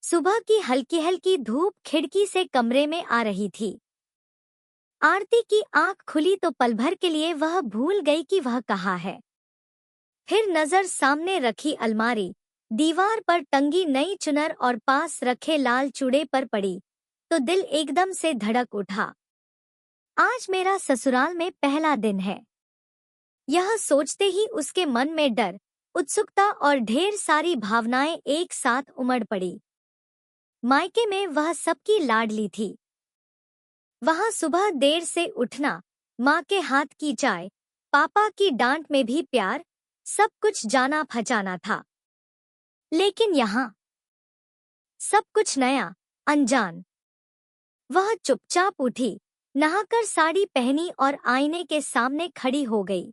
सुबह की हल्की हल्की धूप खिड़की से कमरे में आ रही थी। आरती की आंख खुली तो पल भर के लिए वह भूल गई कि वह कहाँ है। फिर नजर सामने रखी अलमारी, दीवार पर टंगी नई चुनर और पास रखे लाल चूड़े पर पड़ी तो दिल एकदम से धड़क उठा। आज मेरा ससुराल में पहला दिन है। यह सोचते ही उसके मन में डर, उत्सुकता और ढेर सारी भावनाएं एक साथ उमड़ पड़ी। मायके में वह सबकी लाडली थी। वहां सुबह देर से उठना, माँ के हाथ की चाय, पापा की डांट में भी प्यार, सब कुछ जाना पहचाना था। लेकिन यहाँ सब कुछ नया, अनजान। वह चुपचाप उठी, नहाकर साड़ी पहनी और आईने के सामने खड़ी हो गई।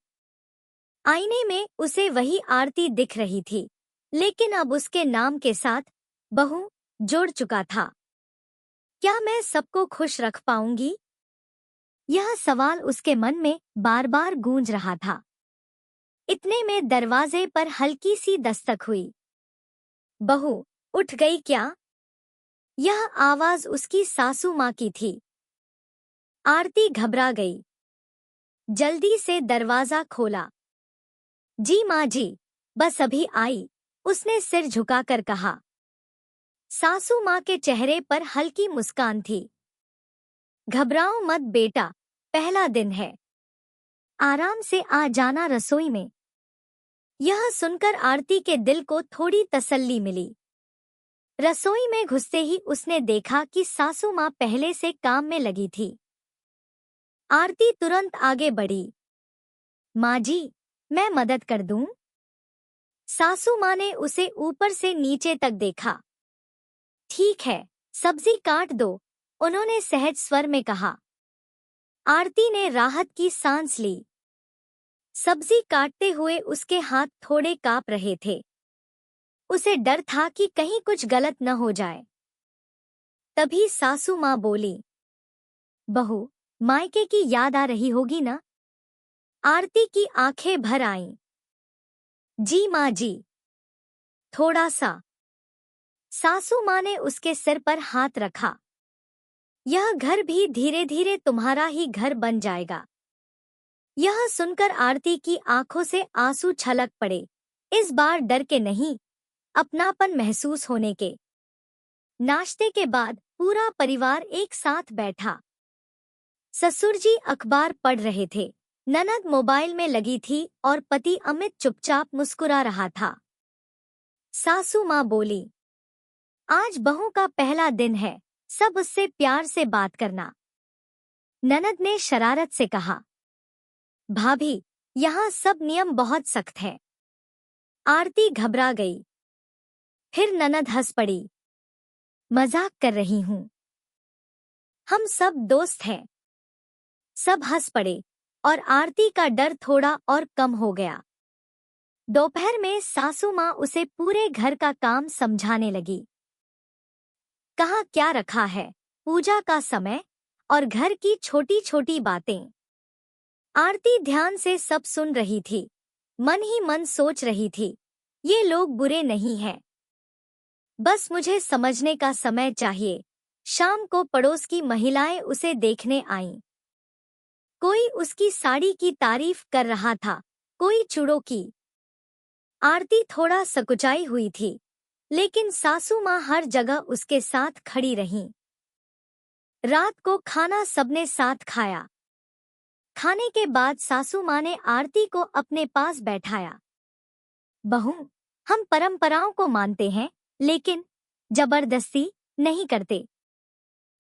आईने में उसे वही आरती दिख रही थी, लेकिन अब उसके नाम के साथ बहू जुड़ चुका था। क्या मैं सबको खुश रख पाऊंगी? यह सवाल उसके मन में बार बार गूंज रहा था। इतने में दरवाजे पर हल्की सी दस्तक हुई। बहू, उठ गई क्या? यह आवाज उसकी सासू माँ की थी। आरती घबरा गई। जल्दी से दरवाजा खोला। जी माँ जी, बस अभी आई, उसने सिर झुकाकर कहा। सासू माँ के चेहरे पर हल्की मुस्कान थी। घबराओ मत बेटा, पहला दिन है, आराम से आ जाना रसोई में। यह सुनकर आरती के दिल को थोड़ी तसल्ली मिली। रसोई में घुसते ही उसने देखा कि सासू माँ पहले से काम में लगी थी। आरती तुरंत आगे बढ़ी। माँ जी, मैं मदद कर दूं? सासू माँ ने उसे ऊपर से नीचे तक देखा। ठीक है, सब्जी काट दो, उन्होंने सहज स्वर में कहा। आरती ने राहत की सांस ली। सब्जी काटते हुए उसके हाथ थोड़े कांप रहे थे। उसे डर था कि कहीं कुछ गलत न हो जाए। तभी सासू माँ बोली, बहू, मायके की याद आ रही होगी ना? आरती की आंखें भर आईं। जी माँ जी, थोड़ा सा। सासू माँ ने उसके सिर पर हाथ रखा। यह घर भी धीरे धीरे तुम्हारा ही घर बन जाएगा। यह सुनकर आरती की आंखों से आंसू छलक पड़े। इस बार डर के नहीं, अपनापन महसूस होने के। नाश्ते के बाद पूरा परिवार एक साथ बैठा। ससुर जी अखबार पढ़ रहे थे, ननद मोबाइल में लगी थी और पति अमित चुपचाप मुस्कुरा रहा था। सासू माँ बोली, आज बहू का पहला दिन है, सब उससे प्यार से बात करना। ननद ने शरारत से कहा। भाभी, यहाँ सब नियम बहुत सख्त है। आरती घबरा गई। फिर ननद हंस पड़ी। मजाक कर रही हूँ, हम सब दोस्त हैं। सब हंस पड़े और आरती का डर थोड़ा और कम हो गया। दोपहर में सासू माँ उसे पूरे घर का काम समझाने लगी। कहाँ क्या रखा है, पूजा का समय और घर की छोटी छोटी बातें। आरती ध्यान से सब सुन रही थी, मन ही मन सोच रही थी, ये लोग बुरे नहीं हैं, बस मुझे समझने का समय चाहिए। शाम को पड़ोस की महिलाएं उसे देखने आईं। कोई उसकी साड़ी की तारीफ कर रहा था, कोई चूड़ों की। आरती थोड़ा सकुचाई हुई थी, लेकिन सासू माँ हर जगह उसके साथ खड़ी रहीं। रात को खाना सबने साथ खाया। खाने के बाद सासू माँ ने आरती को अपने पास बैठाया। बहू, हम परंपराओं को मानते हैं, लेकिन जबरदस्ती नहीं करते।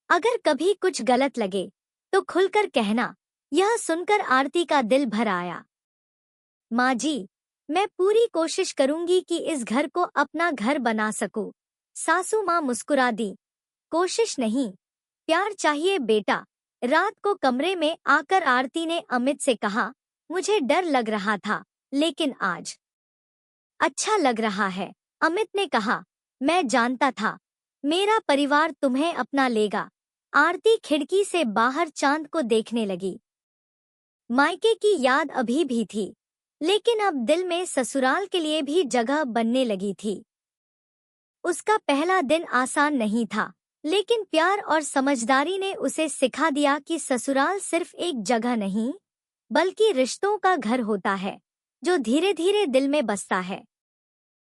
अगर कभी कुछ गलत लगे तो खुलकर कहना। यह सुनकर आरती का दिल भर आया। माँ जी, मैं पूरी कोशिश करूंगी कि इस घर को अपना घर बना सकूं। सासू माँ मुस्कुरा दी। कोशिश नहीं, प्यार चाहिए बेटा। रात को कमरे में आकर आरती ने अमित से कहा, मुझे डर लग रहा था, लेकिन आज अच्छा लग रहा है। अमित ने कहा, मैं जानता था, मेरा परिवार तुम्हें अपना लेगा। आरती खिड़की से बाहर चांद को देखने लगी। मायके की याद अभी भी थी, लेकिन अब दिल में ससुराल के लिए भी जगह बनने लगी थी। उसका पहला दिन आसान नहीं था, लेकिन प्यार और समझदारी ने उसे सिखा दिया कि ससुराल सिर्फ एक जगह नहीं, बल्कि रिश्तों का घर होता है, जो धीरे धीरे दिल में बसता है।